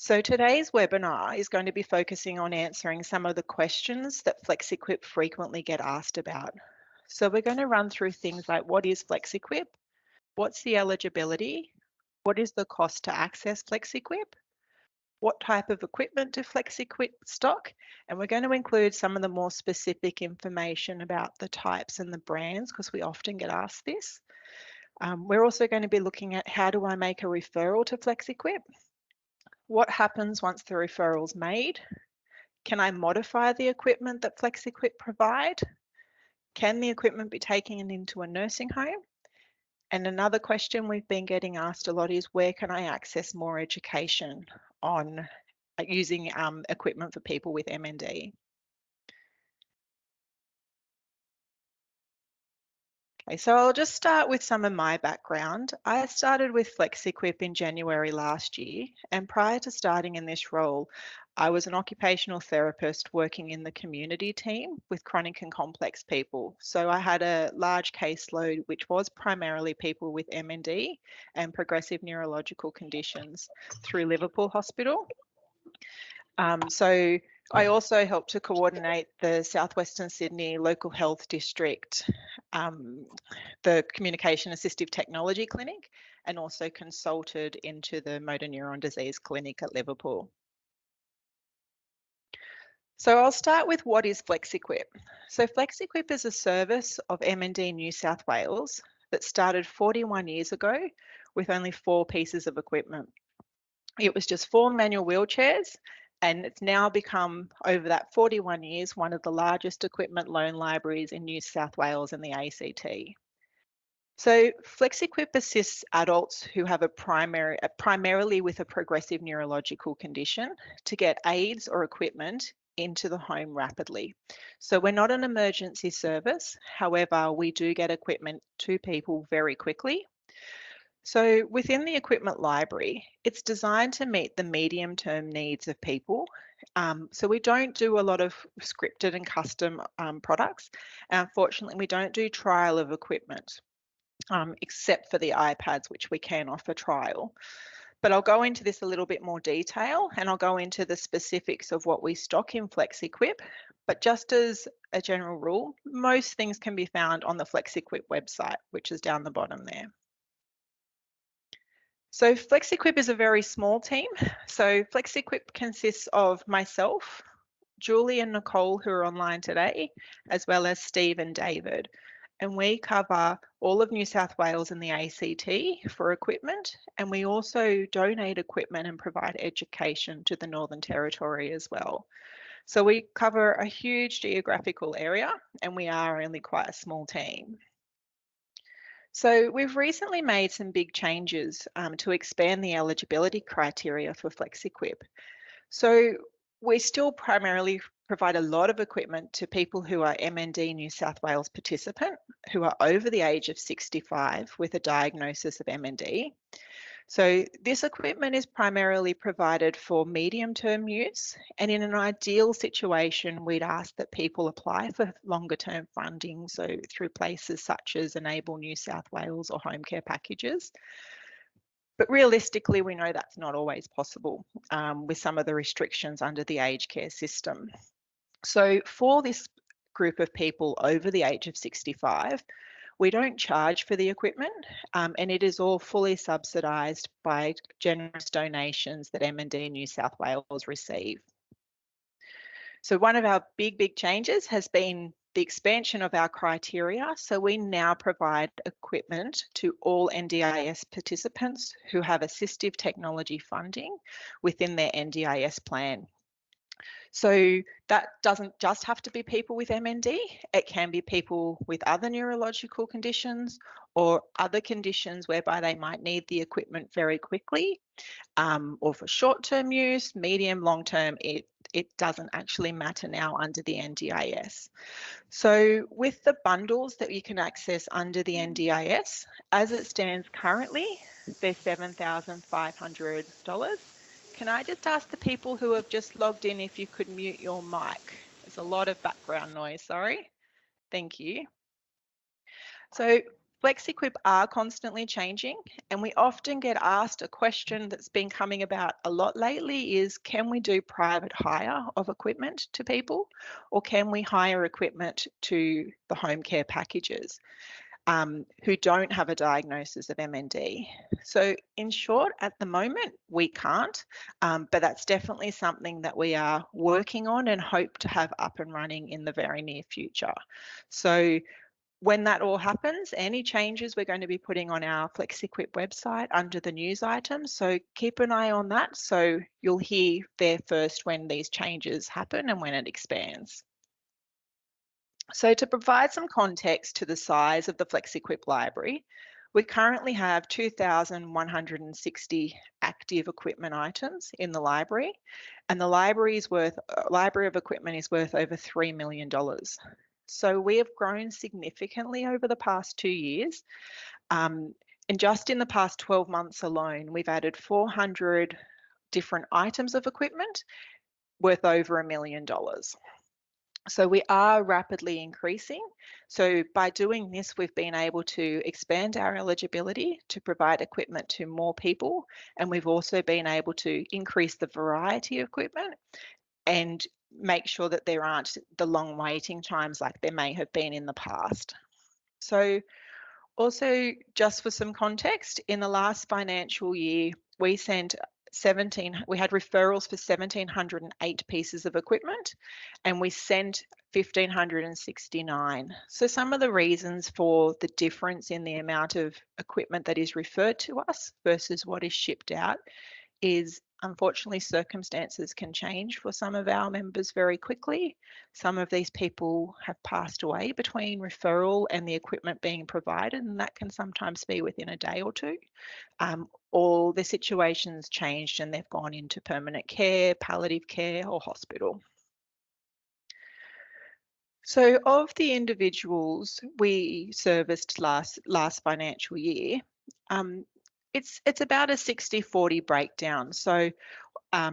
So today's webinar is going to be focusing on answering some of the questions that FlexEquip frequently get asked about. So we're going to run through things like what is FlexEquip, what's the eligibility, what is the cost to access FlexEquip, what type of equipment do FlexEquip stock, and we're going to include some of the more specific information about the types and the brands because we often get asked this. We're also going to be looking at how do I make a referral to FlexEquip? What happens once the referral's made? Can I modify the equipment that FlexEquip provide? Can the equipment be taken into a nursing home? And another question we've been getting asked a lot is where can I access more education on using equipment for people with MND? Okay, so I'll just start with some of my background. I started with FlexEquip in January last year, and prior to starting in this role, I was an occupational therapist working in the community team with chronic and complex people. So I had a large caseload, which was primarily people with MND and progressive neurological conditions through Liverpool Hospital. So I also helped to coordinate the Southwestern Sydney Local Health District, the Communication Assistive Technology Clinic, and also consulted into the Motor Neuron Disease Clinic at Liverpool. So I'll start with what is FlexEquip. So FlexEquip is a service of MND New South Wales that started 41 years ago with only 4 pieces of equipment. It was just 4 manual wheelchairs, and it's now become, over that 41 years, one of the largest equipment loan libraries in New South Wales and the ACT. So FlexEquip assists adults who have primarily with a progressive neurological condition to get aids or equipment into the home rapidly. So we're not an emergency service, however, we do get equipment to people very quickly. So within the equipment library, it's designed to meet the medium-term needs of people. So we don't do a lot of scripted and custom products. And unfortunately, we don't do trial of equipment, except for the iPads, which we can offer trial. But I'll go into this a little bit more detail, and I'll go into the specifics of what we stock in FlexEquip. But just as a general rule, most things can be found on the FlexEquip website, which is down the bottom there. So FlexEquip is a very small team. So FlexEquip consists of myself, Julie and Nicole, who are online today, as well as Steve and David. And we cover all of New South Wales and the ACT for equipment. And we also donate equipment and provide education to the Northern Territory as well. So we cover a huge geographical area, and we are only quite a small team. So we've recently made some big changes to expand the eligibility criteria for FlexEquip. So we still primarily provide a lot of equipment to people who are MND New South Wales participant, who are over the age of 65 with a diagnosis of MND. So this equipment is primarily provided for medium-term use, and in an ideal situation, we'd ask that people apply for longer-term funding, so through places such as Enable New South Wales or home care packages. But realistically, we know that's not always possible with some of the restrictions under the aged care system. So for this group of people over the age of 65, we don't charge for the equipment, and it is all fully subsidised by generous donations that MND New South Wales receive. So one of our big changes has been the expansion of our criteria. So we now provide equipment to all NDIS participants who have assistive technology funding within their NDIS plan. So that doesn't just have to be people with MND, it can be people with other neurological conditions or other conditions whereby they might need the equipment very quickly, or for short-term use, medium, long-term, it doesn't actually matter now under the NDIS. So with the bundles that you can access under the NDIS, as it stands currently, they're $7,500. Can I just ask the people who have just logged in if you could mute your mic? There's a lot of background noise, sorry. Thank you. So FlexEquip are constantly changing, and we often get asked a question that's been coming about a lot lately is, can we do private hire of equipment to people, or can we hire equipment to the home care packages who don't have a diagnosis of MND? So in short, at the moment, we can't, but that's definitely something that we are working on and hope to have up and running in the very near future. So when that all happens, any changes we're going to be putting on our FlexEquip website under the news items. So keep an eye on that. So you'll hear there first when these changes happen and when it expands. So to provide some context to the size of the FlexEquip library, we currently have 2,160 active equipment items in the library, and the library of equipment is worth over $3 million. So we have grown significantly over the past 2 years. And just in the past 12 months alone, we've added 400 different items of equipment worth over $1 million. So we are rapidly increasing. So by doing this, we've been able to expand our eligibility to provide equipment to more people. And we've also been able to increase the variety of equipment and make sure that there aren't the long waiting times like there may have been in the past. So also, just for some context, in the last financial year, we had referrals for 1,708 pieces of equipment, and we sent 1,569. So some of the reasons for the difference in the amount of equipment that is referred to us versus what is shipped out is, unfortunately, circumstances can change for some of our members very quickly. Some of these people have passed away between referral and the equipment being provided, and that can sometimes be within a day or two. Or the situation's changed and they've gone into permanent care, palliative care, or hospital. So of the individuals we serviced last financial year, it's about a 60-40 breakdown. So a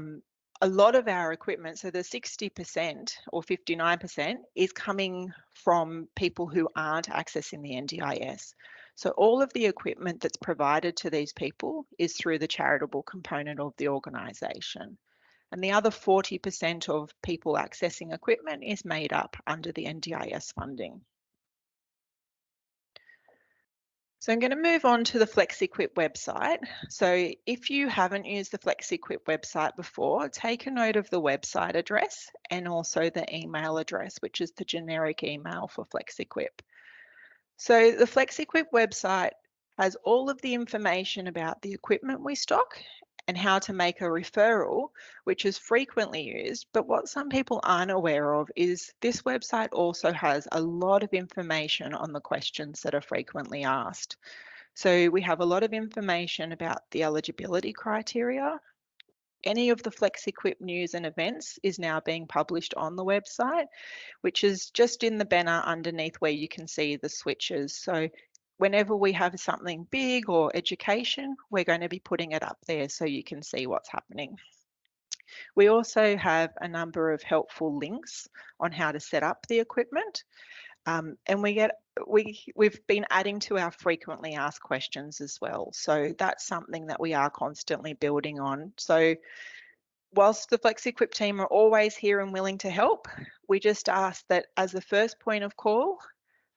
lot of our equipment, so the 60% or 59% is coming from people who aren't accessing the NDIS. So all of the equipment that's provided to these people is through the charitable component of the organisation. And the other 40% of people accessing equipment is made up under the NDIS funding. So I'm going to move on to the FlexEquip website. So if you haven't used the FlexEquip website before, take a note of the website address and also the email address, which is the generic email for FlexEquip. So the FlexEquip website has all of the information about the equipment we stock and how to make a referral, which is frequently used. But what some people aren't aware of is this website also has a lot of information on the questions that are frequently asked. So we have a lot of information about the eligibility criteria. Any of the FlexEquip news and events is now being published on the website, which is just in the banner underneath where you can see the switches. So whenever we have something big or education, we're going to be putting it up there so you can see what's happening. We also have a number of helpful links on how to set up the equipment. And we've been adding to our frequently asked questions as well. So that's something that we are constantly building on. So whilst the FlexEquip team are always here and willing to help, we just ask that as the first point of call,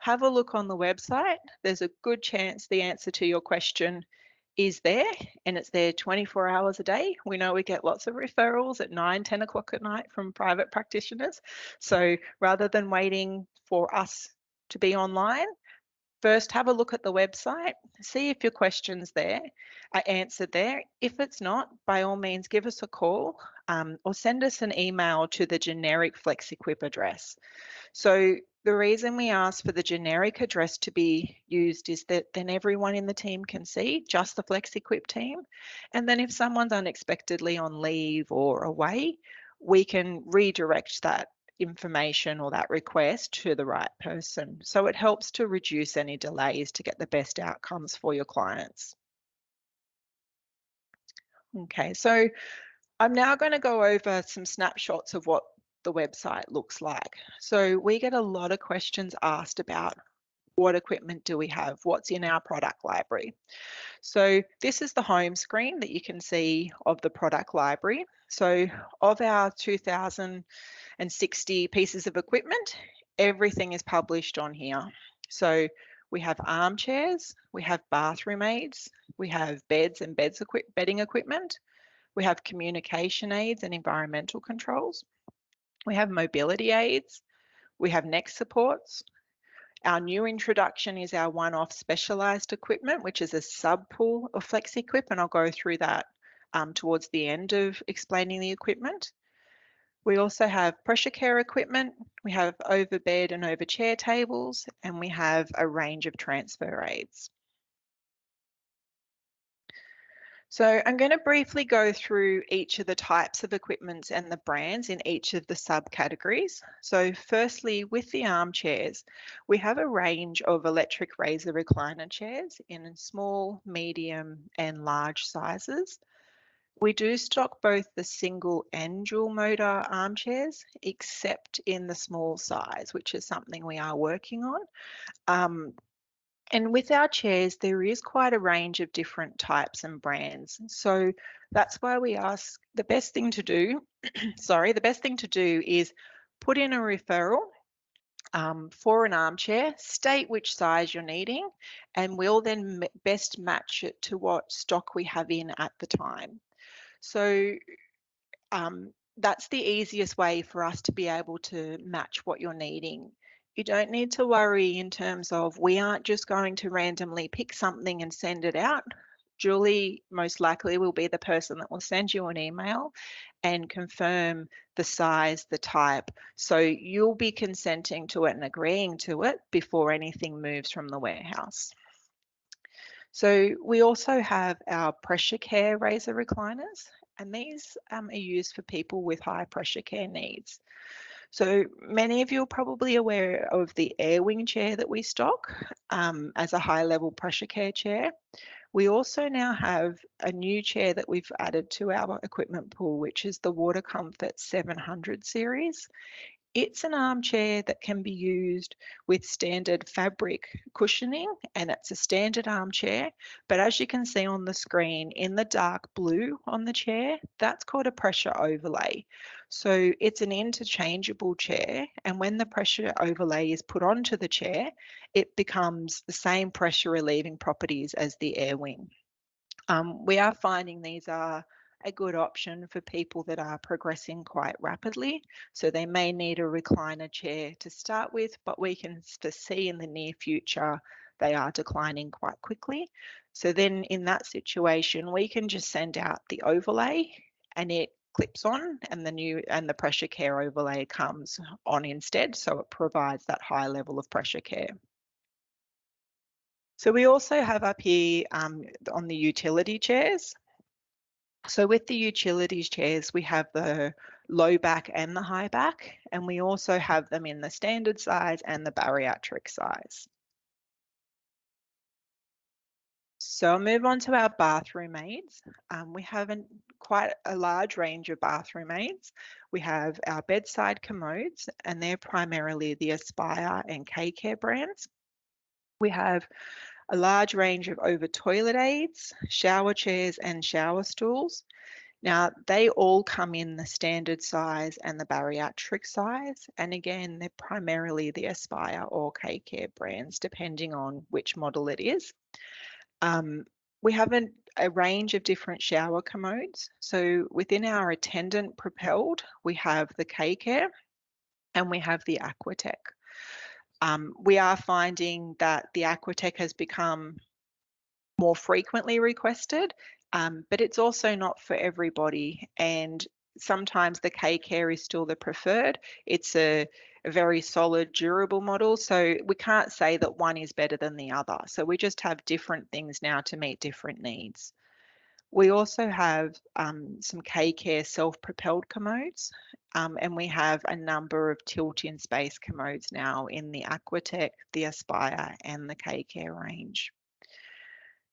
have a look on the website. There's a good chance the answer to your question is there, and it's there 24 hours a day. We know we get lots of referrals at 9, 10 o'clock at night from private practitioners. So rather than waiting for us to be online, first have a look at the website, see if your question's there, are answered there. If it's not, by all means, give us a call or send us an email to the generic FlexEquip address. So the reason we ask for the generic address to be used is that then everyone in the team can see, just the FlexEquip team. And then if someone's unexpectedly on leave or away, we can redirect that information or that request to the right person. So it helps to reduce any delays to get the best outcomes for your clients. Okay, so I'm now going to go over some snapshots of what the website looks like. So we get a lot of questions asked about what equipment do we have? What's in our product library? So this is the home screen that you can see of the product library. So of our 2,060 pieces of equipment, everything is published on here. So we have armchairs, we have bathroom aids, we have beds and bedding equipment, we have communication aids and environmental controls, we have mobility aids, we have neck supports. Our new introduction is our one-off specialised equipment, which is a sub-pool of FlexEquip, and I'll go through that towards the end of explaining the equipment. We also have pressure care equipment, we have overbed and overchair tables, and we have a range of transfer aids. So I'm going to briefly go through each of the types of equipment and the brands in each of the subcategories. So firstly, with the armchairs, we have a range of electric razor recliner chairs in small, medium and large sizes. We do stock both the single and dual motor armchairs, except in the small size, which is something we are working on. And with our chairs, there is quite a range of different types and brands. So that's why we ask the best thing to do, the best thing to do is put in a referral for an armchair, state which size you're needing, and we'll then best match it to what stock we have in at the time. So that's the easiest way for us to be able to match what you're needing. You don't need to worry in terms of we aren't just going to randomly pick something and send it out. Julie most likely will be the person that will send you an email and confirm the size, the type. So you'll be consenting to it and agreeing to it before anything moves from the warehouse. So we also have our pressure care razor recliners, and these are used for people with high pressure care needs. So many of you are probably aware of the Airwing chair that we stock as a high level pressure care chair. We also now have a new chair that we've added to our equipment pool, which is the Water Comfort 700 series. It's an armchair that can be used with standard fabric cushioning, and it's a standard armchair. But as you can see on the screen, in the dark blue on the chair, that's called a pressure overlay. So it's an interchangeable chair, and when the pressure overlay is put onto the chair, it becomes the same pressure relieving properties as the Airwing. We are finding these are a good option for people that are progressing quite rapidly. So they may need a recliner chair to start with, but we can foresee in the near future they are declining quite quickly. So then in that situation, we can just send out the overlay and it clips on, and the pressure care overlay comes on instead. So it provides that high level of pressure care. So we also have up here on the utility chairs. So with the utilities chairs, we have the low back and the high back, and we also have them in the standard size and the bariatric size. So I'll move on to our bathroom aids. We have quite a large range of bathroom aids. We have our bedside commodes, and they're primarily the Aspire and K-Care brands. We have a large range of over toilet aids, shower chairs and shower stools. Now, they all come in the standard size and the bariatric size. And again, they're primarily the Aspire or K-Care brands, depending on which model it is. We have a range of different shower commodes. So within our attendant propelled, we have the K-Care and we have the Aquatech. We are finding that the Aquatech has become more frequently requested, but it's also not for everybody. And sometimes the K-Care is still the preferred. It's a very solid, durable model. So we can't say that one is better than the other. So we just have different things now to meet different needs. We also have some K-Care self-propelled commodes, and we have a number of tilt-in space commodes now in the Aquatech, the Aspire and the K-Care range.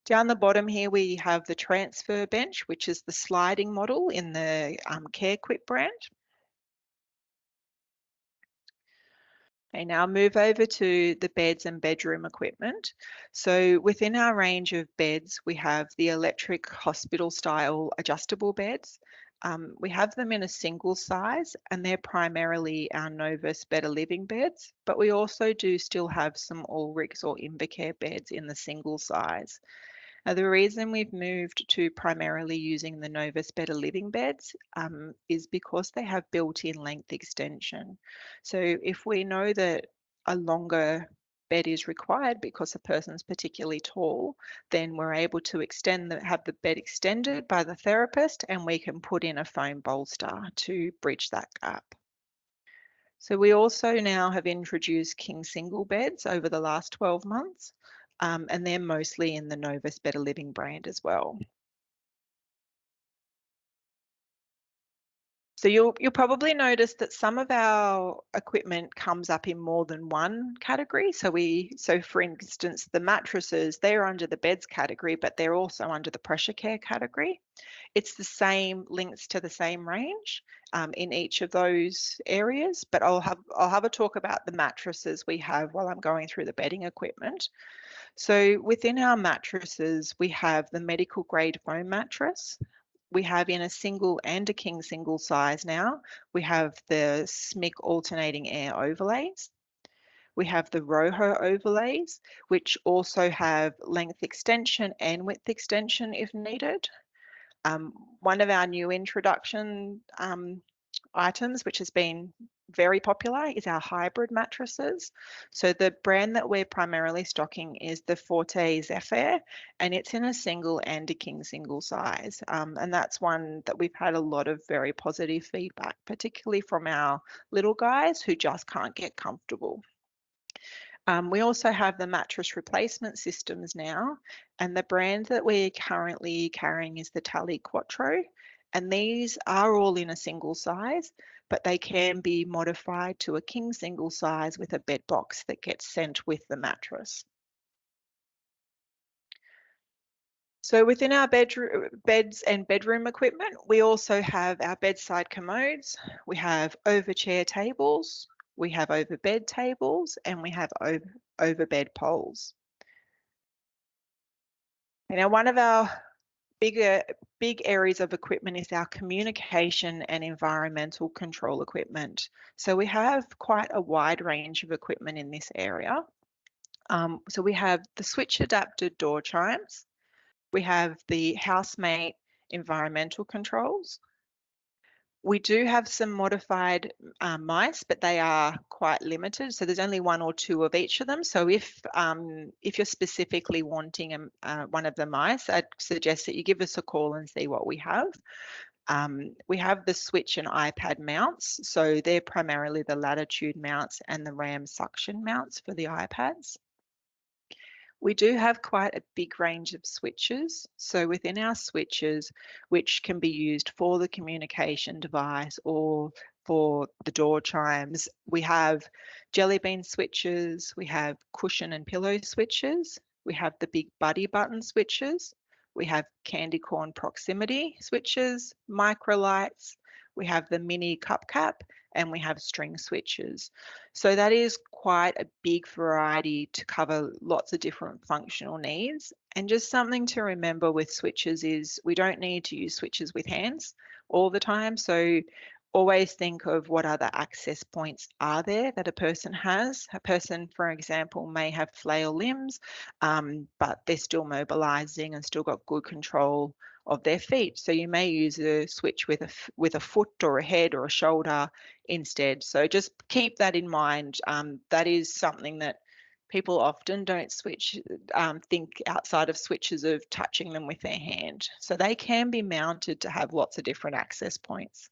Down the bottom here, we have the transfer bench, which is the sliding model in the CareQuip brand. Okay, now move over to the beds and bedroom equipment. So within our range of beds, we have the electric hospital style adjustable beds. We have them in a single size and they're primarily our Novus Better Living beds, but we also do still have some Ulrichs or Invacare beds in the single size. Now, the reason we've moved to primarily using the Novus Better Living beds is because they have built-in length extension. So if we know that a longer bed is required because a person's particularly tall, then we're able to have the bed extended by the therapist and we can put in a foam bolster to bridge that gap. So we also now have introduced king single beds over the last 12 months. And they're mostly in the Novus Better Living brand as well. So you'll probably notice that some of our equipment comes up in more than one category. So for instance, the mattresses, they're under the beds category, but they're also under the pressure care category. It's the same links to the same range in each of those areas, but I'll have a talk about the mattresses we have while I'm going through the bedding equipment. So within our mattresses, we have the medical grade foam mattress. We have in a single and a king single size now. We have the SMIC alternating air overlays. We have the ROHO overlays, which also have length extension and width extension if needed. One of our new introduction items, which has been very popular, is our hybrid mattresses. So the brand that we're primarily stocking is the Forte Zephyr, and it's in a single and a king single size. And that's one that we've had a lot of very positive feedback, particularly from our little guys who just can't get comfortable. We also have the mattress replacement systems now, and the brand that we're currently carrying is the Tally Quattro, and these are all in a single size, but they can be modified to a king single size with a bed box that gets sent with the mattress. So within our beds and bedroom equipment, we also have our bedside commodes, we have over-chair tables, we have over-bed tables, and we have over-bed poles. Now, one of our big areas of equipment is our communication and environmental control equipment. So we have quite a wide range of equipment in this area. So we have the switch adapted door chimes. We have the housemate environmental controls. We do have some modified mice, but they are quite limited. So there's only one or two of each of them. So if you're specifically wanting one of the mice, I'd suggest that you give us a call and see what we have. We have the switch and iPad mounts. So they're primarily the latitude mounts and the RAM suction mounts for the iPads. We do have quite a big range of switches. So within our switches, which can be used for the communication device or for the door chimes, we have jelly bean switches, we have cushion and pillow switches, we have the big buddy button switches, we have candy corn proximity switches, micro lights, we have the mini cup cap, and we have string switches. So that is quite a big variety to cover lots of different functional needs. And just something to remember with switches is we don't need to use switches with hands all the time. So always think of what other access points are there that a person has. A person, for example, may have flail limbs, but they're still mobilizing and still got good control of their feet. So you may use a switch with a foot or a head or a shoulder instead. So just keep that in mind. That is something that people often don't think outside of switches of touching them with their hand. So they can be mounted to have lots of different access points.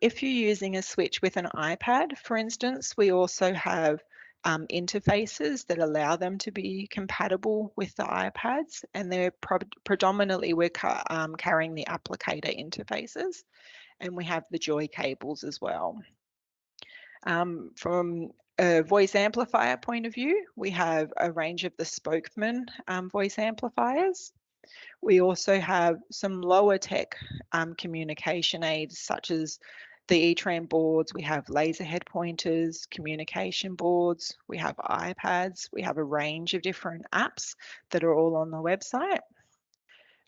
If you're using a switch with an iPad, for instance, we also have interfaces that allow them to be compatible with the iPads, and they're predominantly we're carrying the applicator interfaces, and we have the Joy cables as well. From a voice amplifier point of view, we have a range of the Spokesman voice amplifiers. We also have some lower tech communication aids, such as the E-tram boards, we have laser head pointers, communication boards, we have iPads, we have a range of different apps that are all on the website.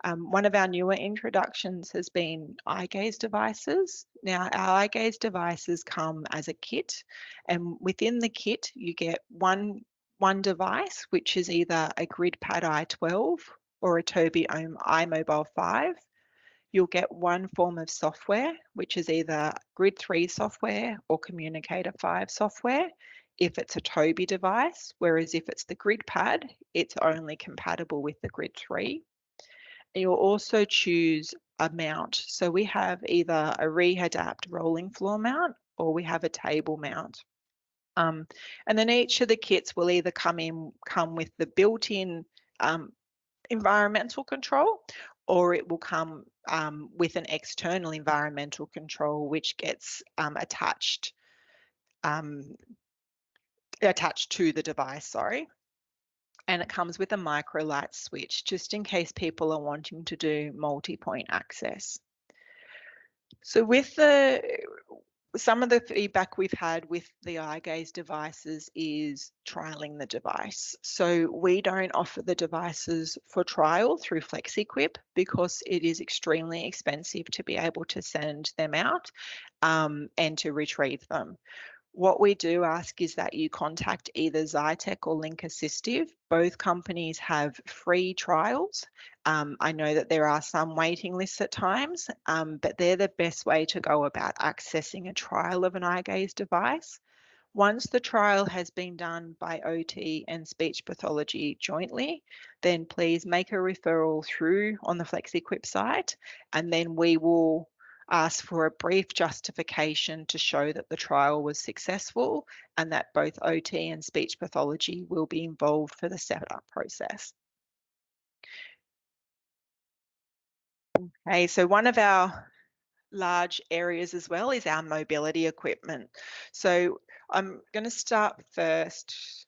One of our newer introductions has been eye gaze devices. Now, our eye gaze devices come as a kit, and within the kit, you get one device, which is either a GridPad i12 or a Tobii iMobile 5. You'll get one form of software, which is either Grid 3 software or Communicator 5 software, if it's a Tobii device, whereas if it's the GridPad, it's only compatible with the Grid 3. You'll also choose a mount. So we have either a Rehadapt rolling floor mount or we have a table mount. And then each of the kits will either come with the built-in environmental control, or it will come with an external environmental control which gets attached to the device, sorry. And it comes with a micro light switch, just in case people are wanting to do multi-point access. So with some of the feedback we've had with the eye gaze devices is trialing the device. So we don't offer the devices for trial through FlexEquip because it is extremely expensive to be able to send them out and to retrieve them. What we do ask is that you contact either Zytec or Link Assistive. Both companies have free trials. I know that there are some waiting lists at times, but they're the best way to go about accessing a trial of an eye gaze device. Once the trial has been done by OT and speech pathology jointly, then please make a referral through on the FlexEquip site, and then we will ask for a brief justification to show that the trial was successful and that both OT and speech pathology will be involved for the setup process. Okay, so one of our large areas as well is our mobility equipment. So I'm going to start first.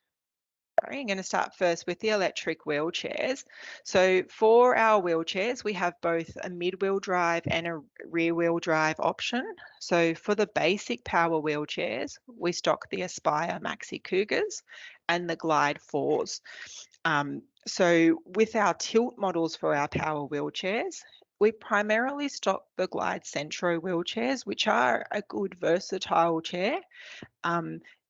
I'm going to start first with the electric wheelchairs. So for our wheelchairs, we have both a mid-wheel drive and a rear-wheel drive option. So for the basic power wheelchairs, we stock the Aspire Maxi Cougars and the Glide 4s. So with our tilt models for our power wheelchairs, we primarily stock the Glide Centro wheelchairs, which are a good versatile chair.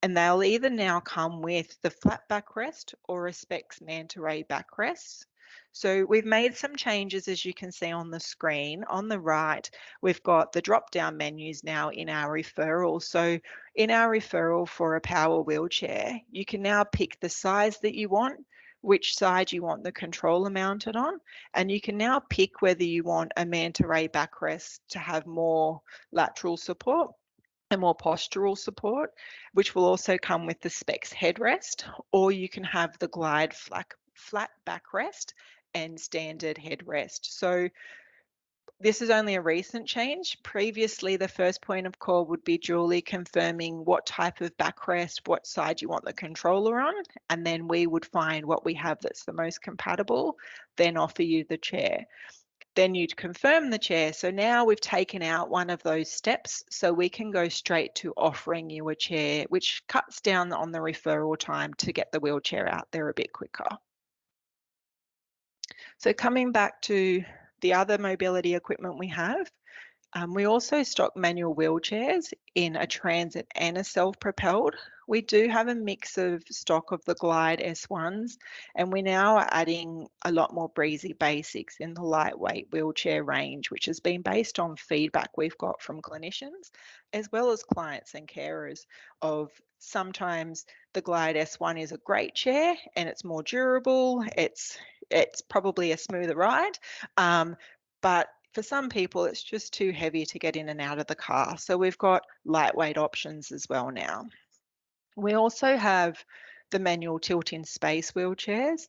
And they'll either now come with the flat backrest or a Specs Manta Ray backrest. So we've made some changes, as you can see on the screen. On the right, we've got the drop-down menus now in our referral. So in our referral for a power wheelchair, you can now pick the size that you want, which side you want the controller mounted on, and you can now pick whether you want a Manta Ray backrest to have more lateral support and more postural support, which will also come with the Specs headrest, or you can have the Glide flat backrest and standard headrest. So this is only a recent change. Previously, the first point of call would be Julie confirming what type of backrest, what side you want the controller on, and then we would find what we have that's the most compatible, then offer you the chair. Then you'd confirm the chair. So now we've taken out one of those steps, so we can go straight to offering you a chair, which cuts down on the referral time to get the wheelchair out there a bit quicker. So coming back to the other mobility equipment we have, we also stock manual wheelchairs in a transit and a self-propelled. We do have a mix of stock of the Glide S1s, and we now are adding a lot more breezy basics in the lightweight wheelchair range, which has been based on feedback we've got from clinicians, as well as clients and carers of sometimes the Glide S1 is a great chair and it's more durable, it's probably a smoother ride, but for some people, it's just too heavy to get in and out of the car. So we've got lightweight options as well now. We also have the manual tilt-in space wheelchairs.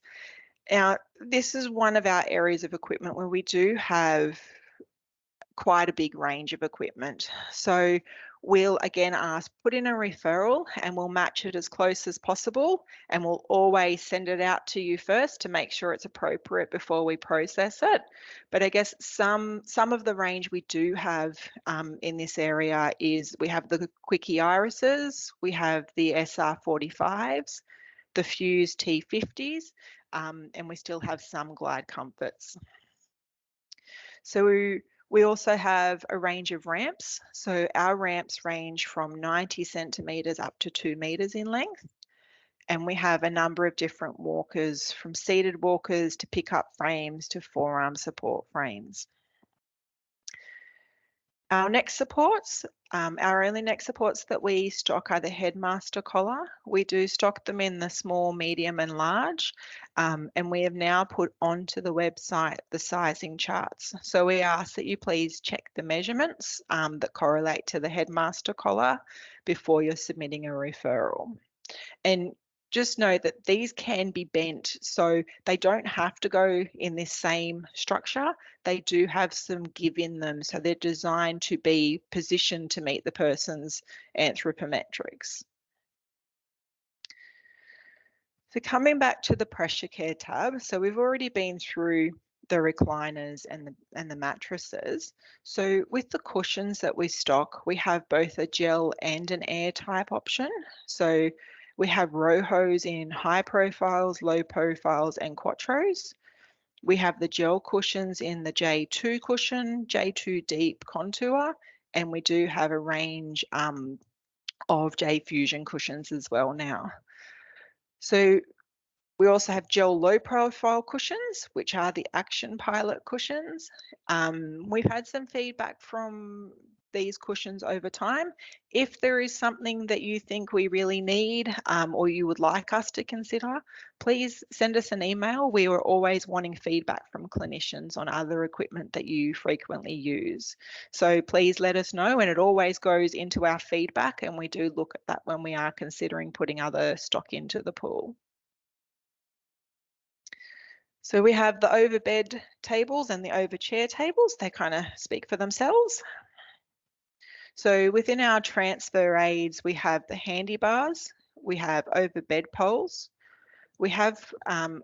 Now, this is one of our areas of equipment where we do have quite a big range of equipment. So we'll again ask, put in a referral and we'll match it as close as possible, and we'll always send it out to you first to make sure it's appropriate before we process it. But I guess some of the range we do have in this area is we have the Quickie Irises, we have the SR45s, the Fuse T50s, and we still have some Glide Comforts. So we also have a range of ramps. So our ramps range from 90 centimetres up to 2 metres in length. And we have a number of different walkers, from seated walkers to pick-up frames to forearm support frames. Our neck supports, our only neck supports that we stock are the Headmaster collar. We do stock them in the small, medium and large, and we have now put onto the website the sizing charts. So we ask that you please check the measurements that correlate to the Headmaster collar before you're submitting a referral. And just know that these can be bent, so they don't have to go in this same structure. They do have some give in them, so they're designed to be positioned to meet the person's anthropometrics. So coming back to the pressure care tab, so we've already been through the recliners and the mattresses. So with the cushions that we stock, we have both a gel and an air type option. So we have Rohos in high profiles, low profiles, and Quattros. We have the gel cushions in the J2 cushion, J2 deep contour, and we do have a range of J Fusion cushions as well now. So we also have gel low profile cushions, which are the Action Pilot cushions. We've had some feedback from these cushions over time. If there is something that you think we really need or you would like us to consider, please send us an email. We are always wanting feedback from clinicians on other equipment that you frequently use. So please let us know, and it always goes into our feedback, and we do look at that when we are considering putting other stock into the pool. So we have the overbed tables and the overchair tables. They kind of speak for themselves. So within our transfer aids, we have the handy bars, we have overbed poles, we have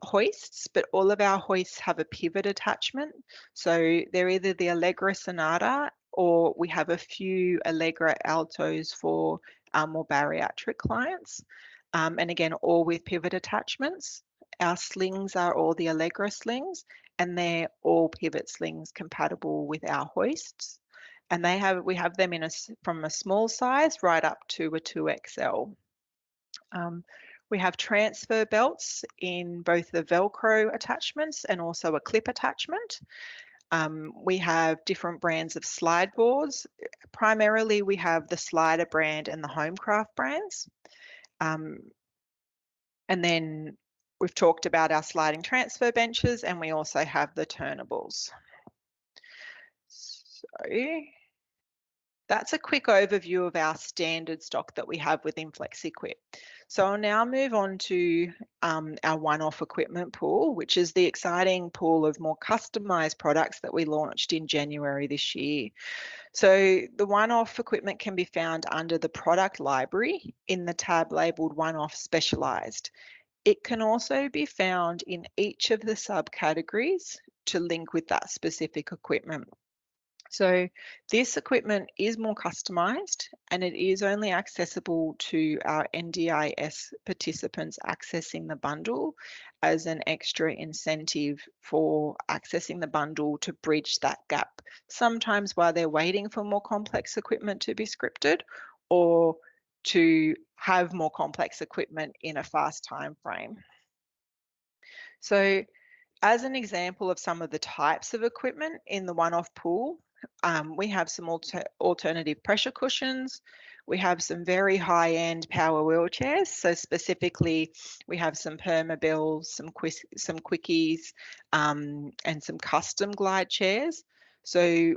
hoists, but all of our hoists have a pivot attachment. So they're either the Allegra Sonata, or we have a few Allegra Altos for more bariatric clients. And again, all with pivot attachments. Our slings are all the Allegra slings, and they're all pivot slings compatible with our hoists. And we have them from a small size right up to a 2XL. We have transfer belts in both the Velcro attachments and also a clip attachment. We have different brands of slide boards. Primarily, we have the Slider brand and the Homecraft brands. And then we've talked about our sliding transfer benches, and we also have the turnables. So that's a quick overview of our standard stock that we have within FlexEquip. So I'll now move on to our one-off equipment pool, which is the exciting pool of more customized products that we launched in January this year. So the one-off equipment can be found under the product library in the tab labeled one-off Specialised. It can also be found in each of the subcategories to link with that specific equipment. So this equipment is more customized, and it is only accessible to our NDIS participants accessing the bundle as an extra incentive for accessing the bundle to bridge that gap, sometimes while they're waiting for more complex equipment to be scripted, or to have more complex equipment in a fast time frame. So as an example of some of the types of equipment in the one-off pool, we have some alternative pressure cushions. We have some very high-end power wheelchairs. So specifically, we have some Permobills, some Quickies, and some custom glide chairs. So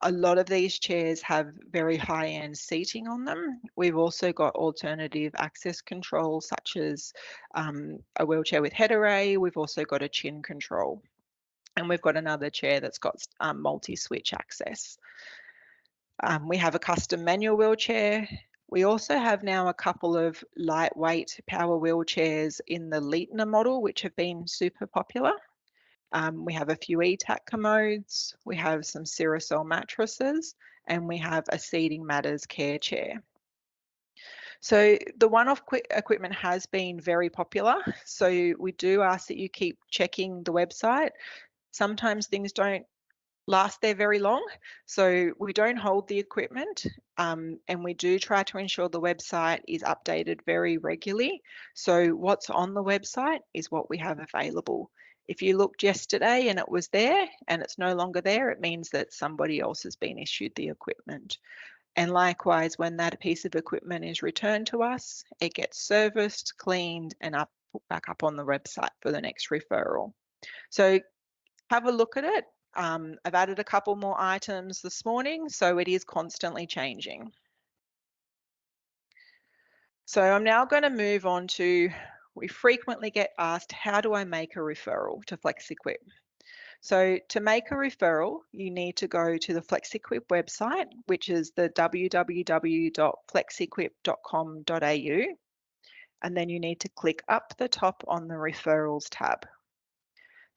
a lot of these chairs have very high-end seating on them. We've also got alternative access control, such as a wheelchair with head array. We've also got a chin control. And we've got another chair that's got multi-switch access. We have a custom manual wheelchair. We also have now a couple of lightweight power wheelchairs in the Leitner model, which have been super popular. We have a few ETAC commodes, we have some Cirrocell mattresses, and we have a Seating Matters care chair. So the one-off equipment has been very popular. So we do ask that you keep checking the website. Sometimes things don't last there very long, so we don't hold the equipment, and we do try to ensure the website is updated very regularly. So what's on the website is what we have available. If you looked yesterday and it was there and it's no longer there, it means that somebody else has been issued the equipment. And likewise, when that piece of equipment is returned to us, it gets serviced, cleaned, and put back up on the website for the next referral. So have a look at it. I've added a couple more items this morning, so it is constantly changing. So I'm now going to move on to, we frequently get asked, how do I make a referral to FlexEquip? So to make a referral, you need to go to the FlexEquip website, which is the www.flexequip.com.au, and then you need to click up the top on the Referrals tab.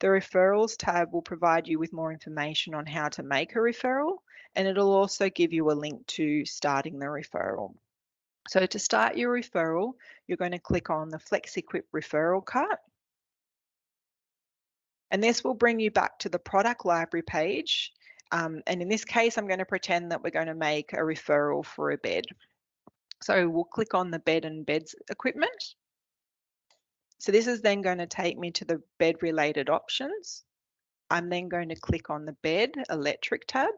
The Referrals tab will provide you with more information on how to make a referral, and it'll also give you a link to starting the referral. So to start your referral, you're going to click on the FlexEquip Referral cart. And this will bring you back to the product library page. And in this case, I'm going to pretend that we're going to make a referral for a bed. So we'll click on the bed and beds equipment. So this is then going to take me to the bed related options. I'm then going to click on the bed electric tab.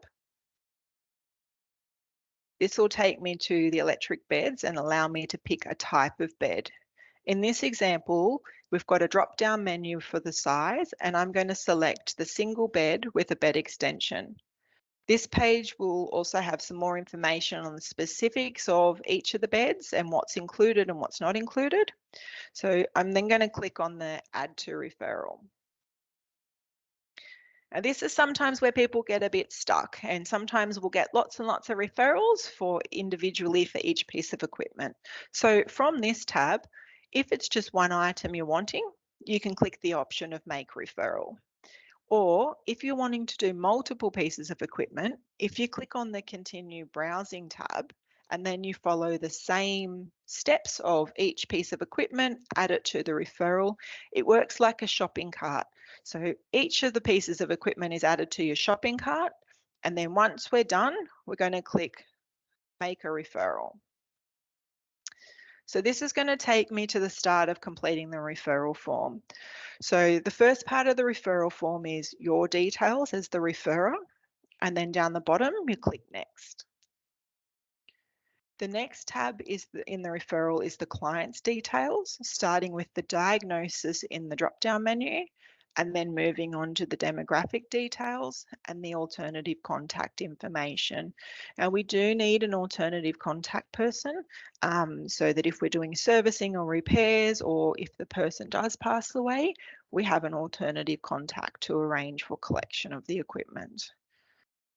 This will take me to the electric beds and allow me to pick a type of bed. In this example, we've got a drop-down menu for the size, and I'm going to select the single bed with a bed extension. This page will also have some more information on the specifics of each of the beds and what's included and what's not included. So I'm then going to click on the Add to Referral. Now, this is sometimes where people get a bit stuck, and sometimes we'll get lots and lots of referrals for individually for each piece of equipment. So from this tab, if it's just one item you're wanting, you can click the option of Make Referral. Or if you're wanting to do multiple pieces of equipment, if you click on the Continue Browsing tab, and then you follow the same steps of each piece of equipment, add it to the referral, it works like a shopping cart. So each of the pieces of equipment is added to your shopping cart, and then once we're done, we're going to click Make a Referral. So this is going to take me to the start of completing the referral form. So the first part of the referral form is your details as the referrer, and then down the bottom, you click Next. The next tab in the referral is the client's details, starting with the diagnosis in the drop-down menu, and then moving on to the demographic details and the alternative contact information. Now, we do need an alternative contact person so that if we're doing servicing or repairs, or if the person does pass away, we have an alternative contact to arrange for collection of the equipment.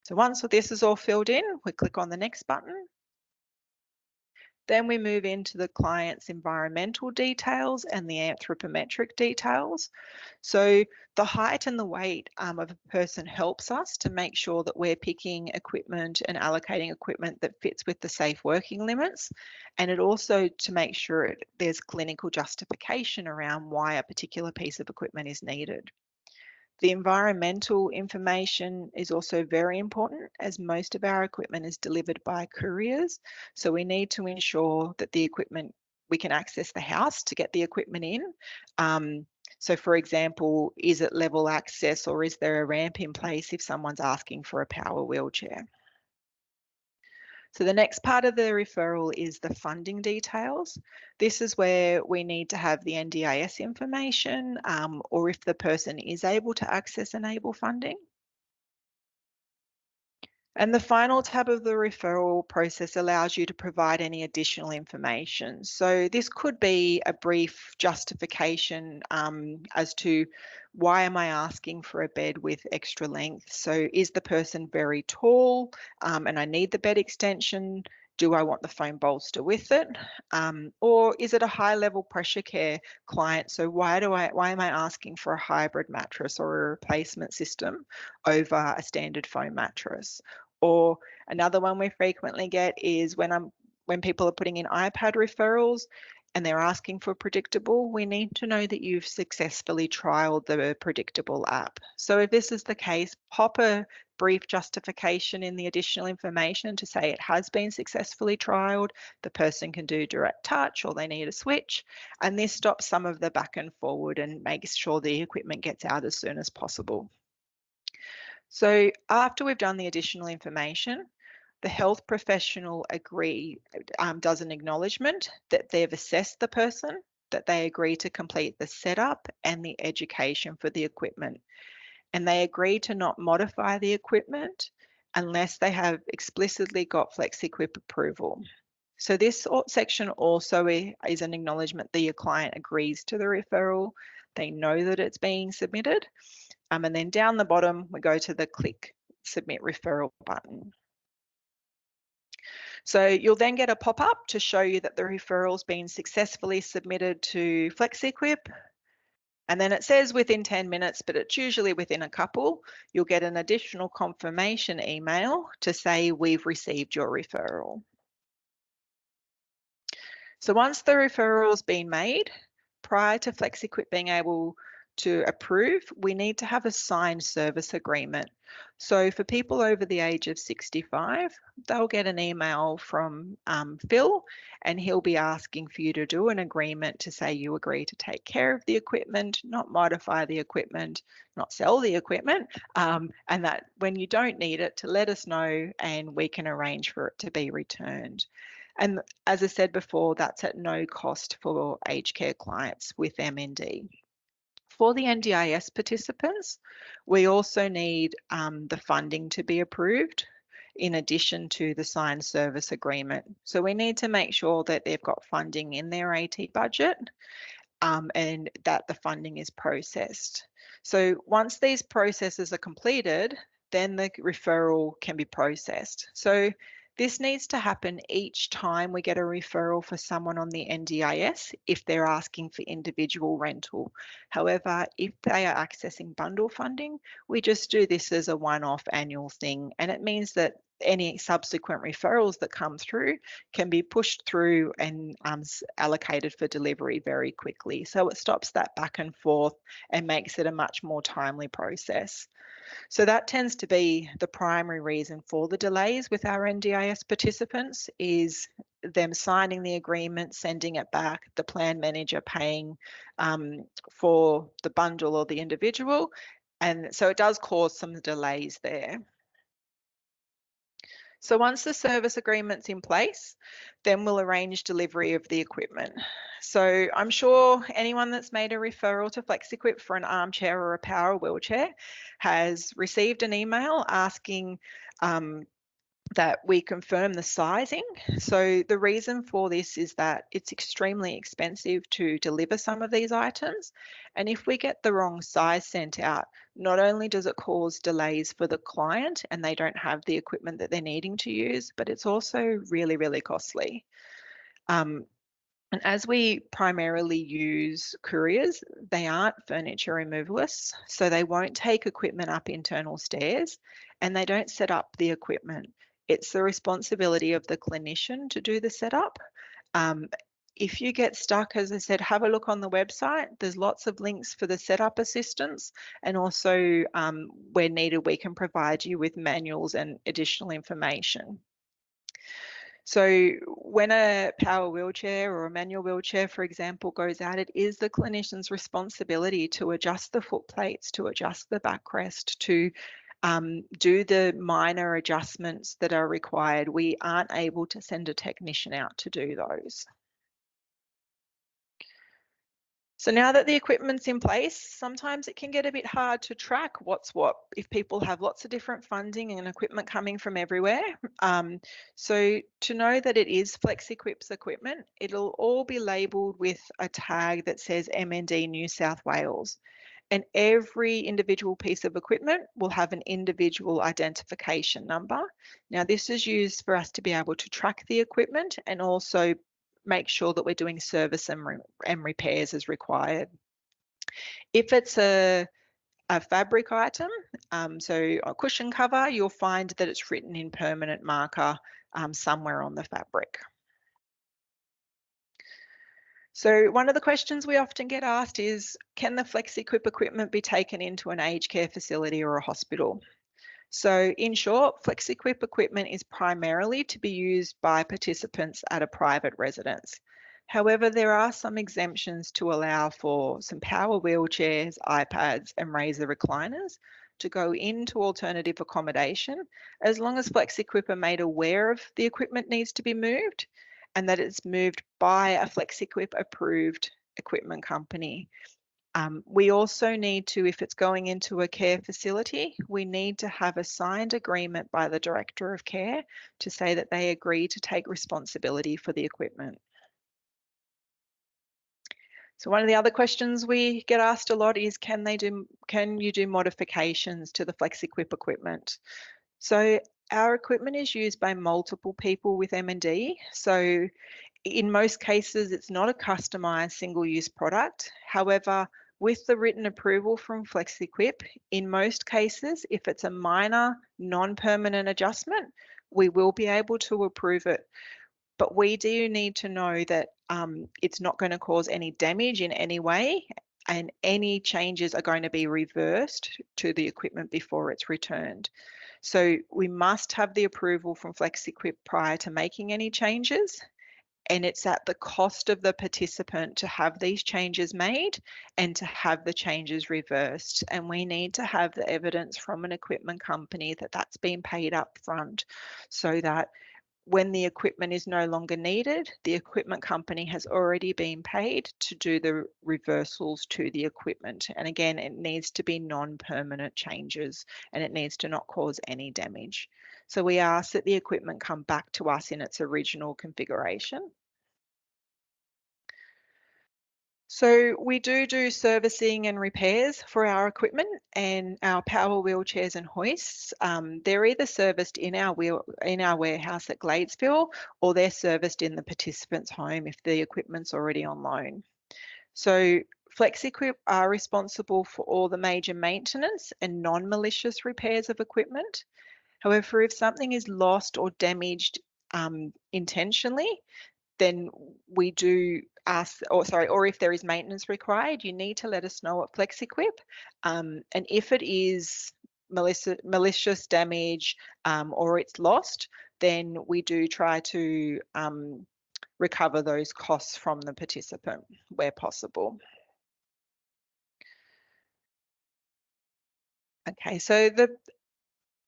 So once this is all filled in, we click on the next button. Then we move into the client's environmental details and the anthropometric details. So the height and the weight of a person helps us to make sure that we're picking equipment and allocating equipment that fits with the safe working limits. And it also to make sure there's clinical justification around why a particular piece of equipment is needed. The environmental information is also very important, as most of our equipment is delivered by couriers. So we need to ensure that the equipment, we can access the house to get the equipment in. So for example, is it level access, or is there a ramp in place if someone's asking for a power wheelchair? So the next part of the referral is the funding details. This is where we need to have the NDIS information, or if the person is able to access enable funding. And the final tab of the referral process allows you to provide any additional information. So this could be a brief justification as to why am I asking for a bed with extra length? So is the person very tall and I need the bed extension? Do I want the foam bolster with it? Or is it a high level pressure care client? So why am I asking for a hybrid mattress or a replacement system over a standard foam mattress? Or another one we frequently get is when people are putting in iPad referrals and they're asking for predictable, we need to know that you've successfully trialed the predictable app. So if this is the case, pop a brief justification in the additional information to say it has been successfully trialed, the person can do direct touch or they need a switch, and this stops some of the back and forward and makes sure the equipment gets out as soon as possible. So after we've done the additional information, the health professional does an acknowledgement that they've assessed the person, that they agree to complete the setup and the education for the equipment. And they agree to not modify the equipment unless they have explicitly got FlexEquip approval. So this section also is an acknowledgement that your client agrees to the referral. They know that it's being submitted. And then down the bottom, we go to the click submit referral button. So you'll then get a pop-up to show you that the referral's been successfully submitted to FlexEquip. And then it says within 10 minutes, but it's usually within a couple. You'll get an additional confirmation email to say we've received your referral. So once the referral's been made, prior to FlexEquip being able to approve, we need to have a signed service agreement. So for people over the age of 65, they'll get an email from Phil, and he'll be asking for you to do an agreement to say you agree to take care of the equipment, not modify the equipment, not sell the equipment, and that when you don't need it, to let us know and we can arrange for it to be returned. And as I said before, that's at no cost for aged care clients with MND. For the NDIS participants, we also need the funding to be approved in addition to the signed service agreement. So we need to make sure that they've got funding in their AT budget and that the funding is processed. So once these processes are completed, then the referral can be processed. So this needs to happen each time we get a referral for someone on the NDIS if they're asking for individual rental. However, if they are accessing bundle funding, we just do this as a one-off annual thing, and it means that any subsequent referrals that come through can be pushed through and allocated for delivery very quickly. So it stops that back and forth and makes it a much more timely process. So that tends to be the primary reason for the delays with our NDIS participants, is them signing the agreement, sending it back, the plan manager paying for the bundle or the individual. And so it does cause some delays there. So once the service agreement's in place, then we'll arrange delivery of the equipment. So I'm sure anyone that's made a referral to FlexEquip for an armchair or a power wheelchair has received an email asking that we confirm the sizing. So the reason for this is that it's extremely expensive to deliver some of these items. And if we get the wrong size sent out, not only does it cause delays for the client and they don't have the equipment that they're needing to use, but it's also really, really costly. And as we primarily use couriers, they aren't furniture removalists, so they won't take equipment up internal stairs and they don't set up the equipment. It's the responsibility of the clinician to do the setup. If you get stuck, as I said, have a look on the website. There's lots of links for the setup assistance, and also where needed, we can provide you with manuals and additional information. So when a power wheelchair or a manual wheelchair, for example, goes out, it is the clinician's responsibility to adjust the foot plates, to adjust the backrest, to do the minor adjustments that are required. We aren't able to send a technician out to do those. So now that the equipment's in place, sometimes it can get a bit hard to track what's what if people have lots of different funding and equipment coming from everywhere. So to know that it is FlexEquip's equipment, it'll all be labelled with a tag that says MND New South Wales. And every individual piece of equipment will have an individual identification number. Now, this is used for us to be able to track the equipment and also make sure that we're doing service and repairs as required. If it's a fabric item, so a cushion cover, you'll find that it's written in permanent marker somewhere on the fabric. So one of the questions we often get asked is, can the FlexEquip equipment be taken into an aged care facility or a hospital? So in short, FlexEquip equipment is primarily to be used by participants at a private residence. However, there are some exemptions to allow for some power wheelchairs, iPads, and Razor recliners to go into alternative accommodation, as long as FlexEquip are made aware of the equipment needs to be moved and that it's moved by a FlexEquip approved equipment company. We also need to, if it's going into a care facility, we need to have a signed agreement by the Director of Care to say that they agree to take responsibility for the equipment. So one of the other questions we get asked a lot is, can you do modifications to the FlexEquip equipment? So our equipment is used by multiple people with MND. So in most cases, it's not a customized single-use product. However, with the written approval from FlexEquip, in most cases, if it's a minor non-permanent adjustment, we will be able to approve it. But we do need to know that it's not going to cause any damage in any way, and any changes are going to be reversed to the equipment before it's returned. So we must have the approval from FlexEquip prior to making any changes, and it's at the cost of the participant to have these changes made and to have the changes reversed. And we need to have the evidence from an equipment company that that's been paid up front, so that when the equipment is no longer needed, the equipment company has already been paid to do the reversals to the equipment. And again, it needs to be non-permanent changes, and it needs to not cause any damage. So we ask that the equipment come back to us in its original configuration. So we do servicing and repairs for our equipment and our power wheelchairs and hoists. They're either serviced in our warehouse at Gladesville, or they're serviced in the participant's home if the equipment's already on loan. So FlexEquip are responsible for all the major maintenance and non-malicious repairs of equipment. However, if something is lost or damaged intentionally, then we do ask, or if there is maintenance required, you need to let us know at FlexEquip. And if it is malicious damage or it's lost, then we do try to recover those costs from the participant where possible. Okay, so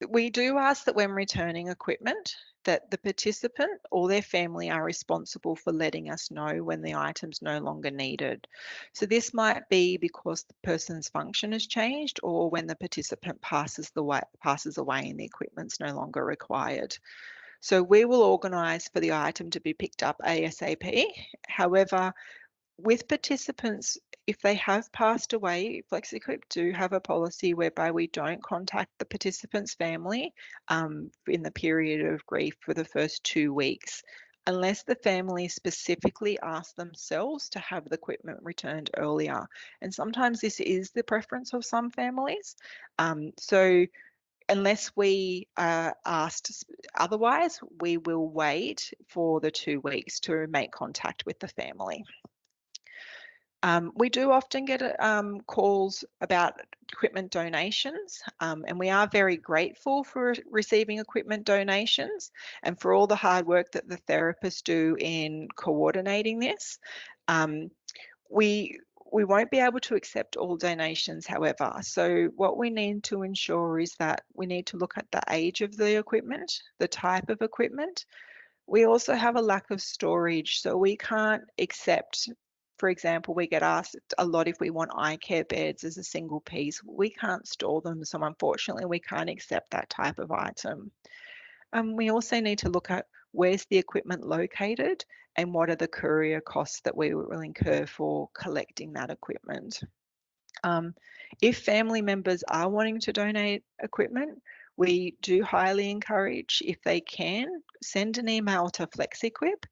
we do ask that when returning equipment, that the participant or their family are responsible for letting us know when the item's no longer needed. So this might be because the person's function has changed, or when the participant passes away and the equipment's no longer required. So we will organise for the item to be picked up ASAP. However, with participants, if they have passed away, FlexEquip do have a policy whereby we don't contact the participant's family in the period of grief for the first 2 weeks, unless the family specifically ask themselves to have the equipment returned earlier. And sometimes this is the preference of some families. So unless we are asked otherwise, we will wait for the 2 weeks to make contact with the family. We do often get calls about equipment donations, and we are very grateful for receiving equipment donations and for all the hard work that the therapists do in coordinating this. We won't be able to accept all donations, however. So what we need to ensure is that we need to look at the age of the equipment, the type of equipment. We also have a lack of storage, so we can't accept. For example, we get asked a lot if we want eye care beds as a single piece. We can't store them, so unfortunately we can't accept that type of item. We also need to look at where's the equipment located and what are the courier costs that we will incur for collecting that equipment. If family members are wanting to donate equipment, we do highly encourage, if they can, send an email to FlexEquip.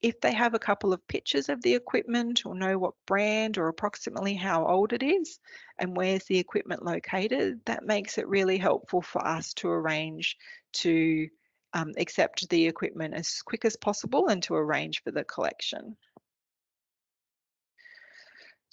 If they have a couple of pictures of the equipment or know what brand or approximately how old it is and where's the equipment located, that makes it really helpful for us to arrange to accept the equipment as quick as possible and to arrange for the collection.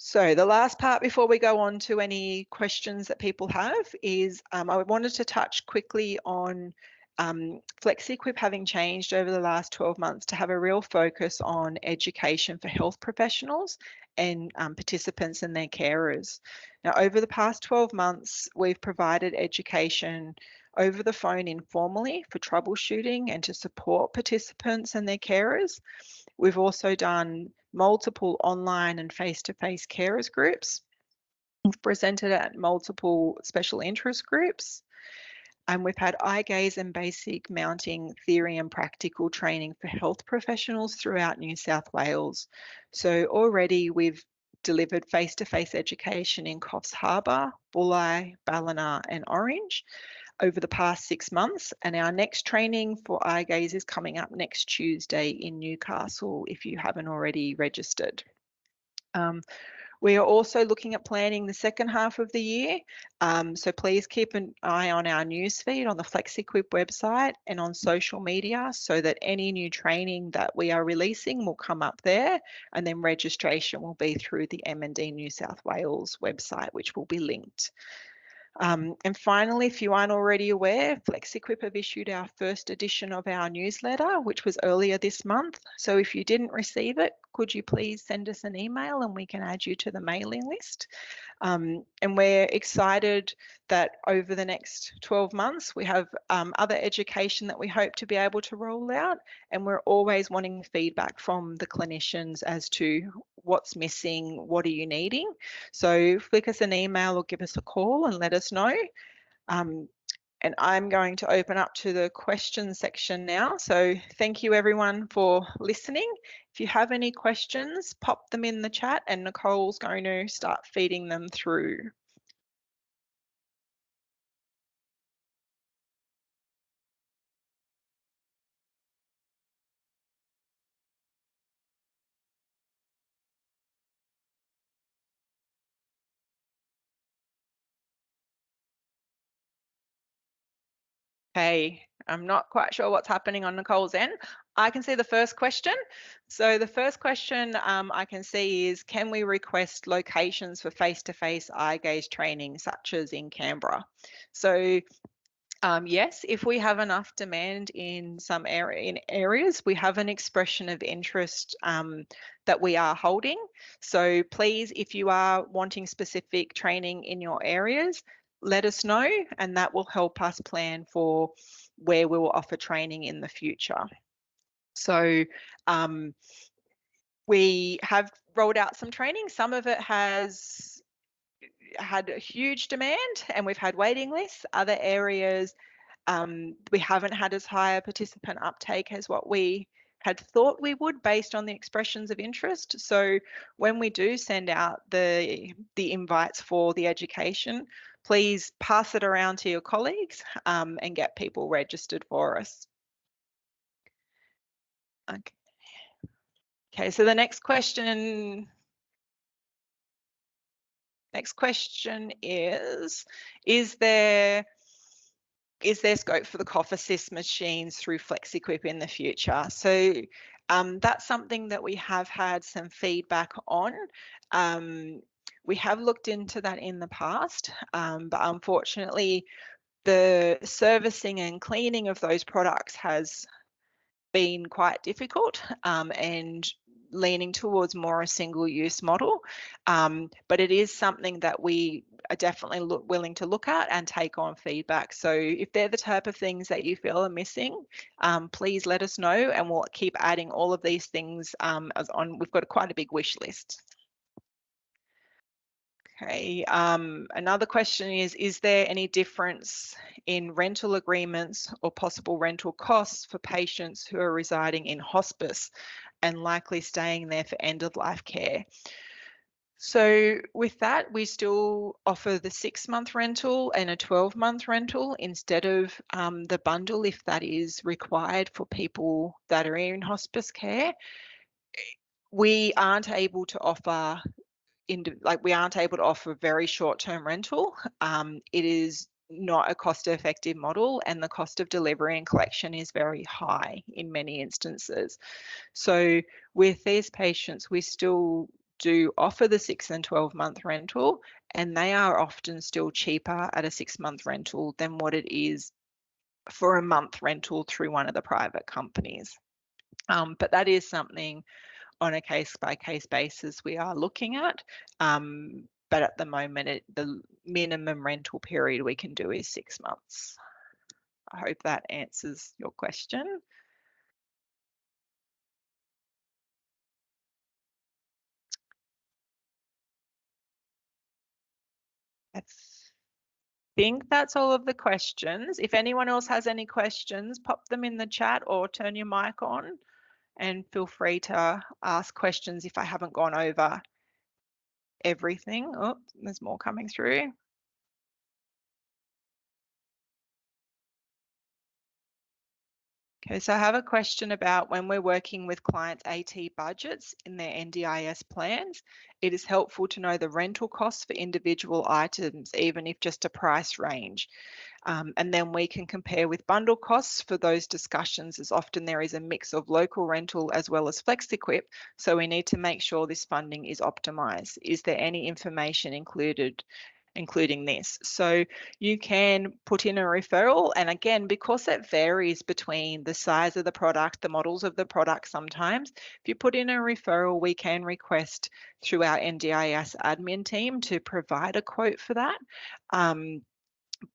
So the last part before we go on to any questions that people have is I wanted to touch quickly on FlexEquip having changed over the last 12 months to have a real focus on education for health professionals and participants and their carers. Now, over the past 12 months, we've provided education over the phone informally for troubleshooting and to support participants and their carers. We've also done multiple online and face-to-face carers groups. We've presented at multiple special interest groups. And we've had eye gaze and basic mounting theory and practical training for health professionals throughout New South Wales. So already we've delivered face-to-face education in Coffs Harbour, Bulli, Ballina and Orange over the past 6 months, and our next training for eye gaze is coming up next Tuesday in Newcastle if you haven't already registered. We are also looking at planning the second half of the year, so please keep an eye on our newsfeed on the FlexEquip website and on social media so that any new training that we are releasing will come up there, and then registration will be through the MND New South Wales website, which will be linked. And finally, if you aren't already aware, FlexEquip have issued our first edition of our newsletter, which was earlier this month. So if you didn't receive it, could you please send us an email and we can add you to the mailing list. And we're excited that over the next 12 months, we have other education that we hope to be able to roll out. And we're always wanting feedback from the clinicians as to what's missing, what are you needing. So flick us an email or give us a call and let us know. And I'm going to open up to the question section now. So thank you everyone for listening. If you have any questions, pop them in the chat and Nicole's going to start feeding them through. Okay, I'm not quite sure what's happening on Nicole's end. I can see the first question. So the first question I can see is, can we request locations for face-to-face eye gaze training, such as in Canberra? So yes, if we have enough demand in some areas, we have an expression of interest that we are holding. So please, if you are wanting specific training in your areas, let us know, and that will help us plan for where we will offer training in the future. So we have rolled out some training. Some of it has had a huge demand and we've had waiting lists. Other areas we haven't had as high a participant uptake as what we had thought we would based on the expressions of interest. So when we do send out the invites for the education, please pass it around to your colleagues and get people registered for us. Okay, so the next question is there scope for the cough assist machines through FlexEquip in the future? So that's something that we have had some feedback on. We have looked into that in the past, but unfortunately the servicing and cleaning of those products has been quite difficult and leaning towards more a single-use model, but it is something that we are definitely willing to look at and take on feedback. So if they're the type of things that you feel are missing, please let us know and we'll keep adding all of these things we've got quite a big wish list. Okay, another question is there any difference in rental agreements or possible rental costs for patients who are residing in hospice and likely staying there for end-of-life care? So with that, we still offer the 6-month rental and a 12-month rental instead of the bundle if that is required for people that are in hospice care. We aren't able to offer very short-term rental. It is not a cost-effective model, and the cost of delivery and collection is very high in many instances. So with these patients, we still do offer the 6 and 12-month rental, and they are often still cheaper at a 6-month rental than what it is for a month rental through one of the private companies. But that is something on a case-by-case basis we are looking at. But at the moment, the minimum rental period we can do is 6 months. I hope that answers your question. I think that's all of the questions. If anyone else has any questions, pop them in the chat or turn your mic on, and feel free to ask questions if I haven't gone over everything. Oh, there's more coming through. Okay, so I have a question about when we're working with clients' AT budgets in their NDIS plans, it is helpful to know the rental costs for individual items, even if just a price range. And then we can compare with bundle costs for those discussions, as often there is a mix of local rental as well as FlexEquip, so we need to make sure this funding is optimised. Is there any information including this? So you can put in a referral, and again, because it varies between the size of the product, the models of the product sometimes, if you put in a referral, we can request through our NDIS admin team to provide a quote for that.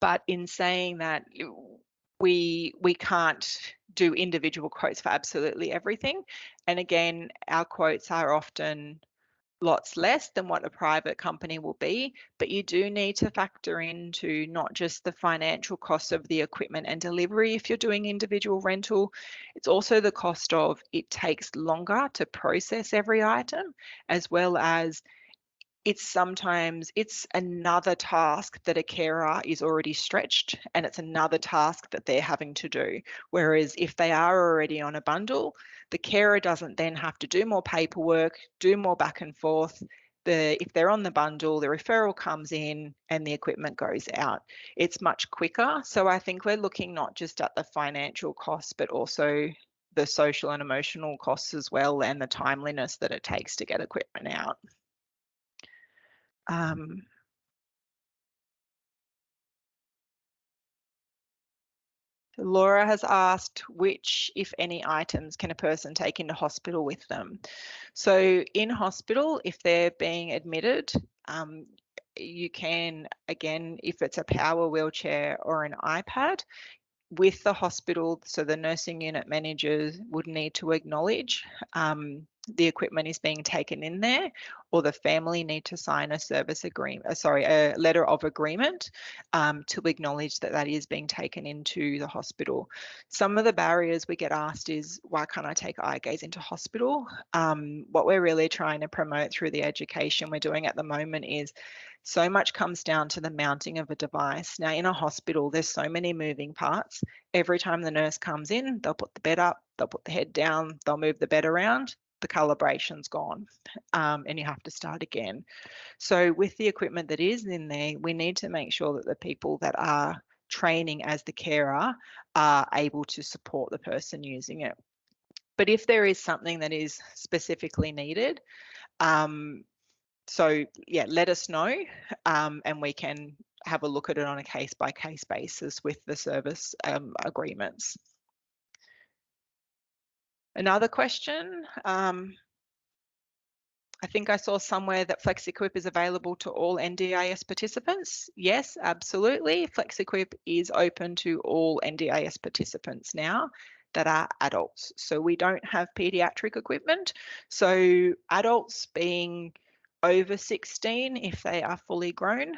But in saying that, we can't do individual quotes for absolutely everything. And again, our quotes are often lots less than what a private company will be, but you do need to factor into not just the financial cost of the equipment and delivery if you're doing individual rental, it's also the cost of it takes longer to process every item, as well as it's another task that a carer is already stretched, and it's another task that they're having to do. Whereas if they are already on a bundle, the carer doesn't then have to do more paperwork, do more back and forth. If they're on the bundle, the referral comes in and the equipment goes out. It's much quicker. So I think we're looking not just at the financial costs, but also the social and emotional costs as well, and the timeliness that it takes to get equipment out. Laura has asked which, if any, items can a person take into hospital with them? So in hospital, if they're being admitted, you can, again, if it's a power wheelchair or an iPad, with the hospital, so the nursing unit managers would need to acknowledge the equipment is being taken in there, or the family need to sign a a letter of agreement to acknowledge that that is being taken into the hospital. Some of the barriers we get asked is, why can't I take eye gaze into hospital? What we're really trying to promote through the education we're doing at the moment is so much comes down to the mounting of a device. Now, in a hospital, there's so many moving parts. Every time the nurse comes in, they'll put the bed up, they'll put the head down, they'll move the bed around, the calibration's gone, and you have to start again. So with the equipment that is in there, we need to make sure that the people that are training as the carer are able to support the person using it. But if there is something that is specifically needed, so yeah, let us know, and we can have a look at it on a case-by-case basis with the service agreements. Another question, I think I saw somewhere that FlexEquip is available to all NDIS participants. Yes, absolutely. FlexEquip is open to all NDIS participants now that are adults. So we don't have pediatric equipment. So adults being over 16, if they are fully grown,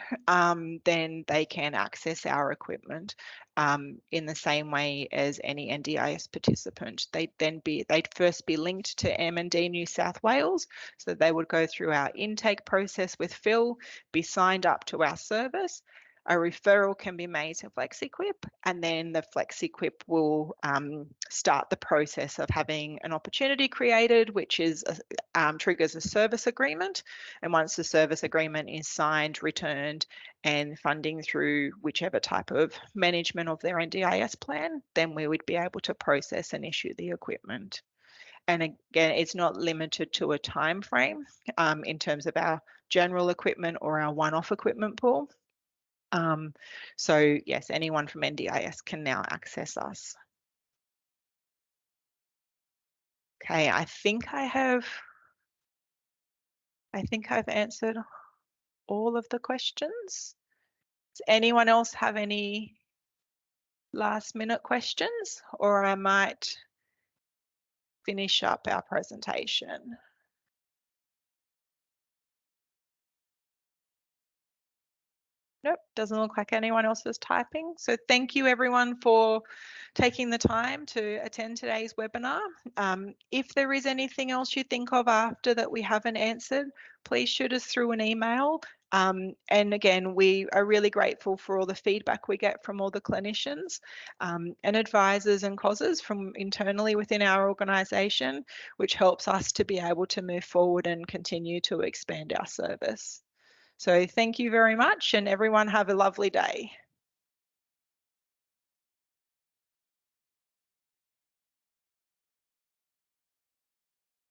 then they can access our equipment in the same way as any NDIS participant. They'd first be linked to MND New South Wales, so they would go through our intake process with Phil, be signed up to our service. A referral can be made to FlexEquip, and then the FlexEquip will start the process of having an opportunity created, which is triggers a service agreement. And once the service agreement is signed, returned, and funding through whichever type of management of their NDIS plan, then we would be able to process and issue the equipment. And again, it's not limited to a time frame in terms of our general equipment or our one-off equipment pool. So yes, anyone from NDIS can now access us. Okay, I think I've answered all of the questions. Does anyone else have any last minute questions, or I might finish up our presentation? Nope, doesn't look like anyone else is typing. So thank you everyone for taking the time to attend today's webinar. If there is anything else you think of after that we haven't answered, please shoot us through an email. And again, we are really grateful for all the feedback we get from all the clinicians and advisors and COSs from internally within our organisation, which helps us to be able to move forward and continue to expand our service. So thank you very much, and everyone have a lovely day.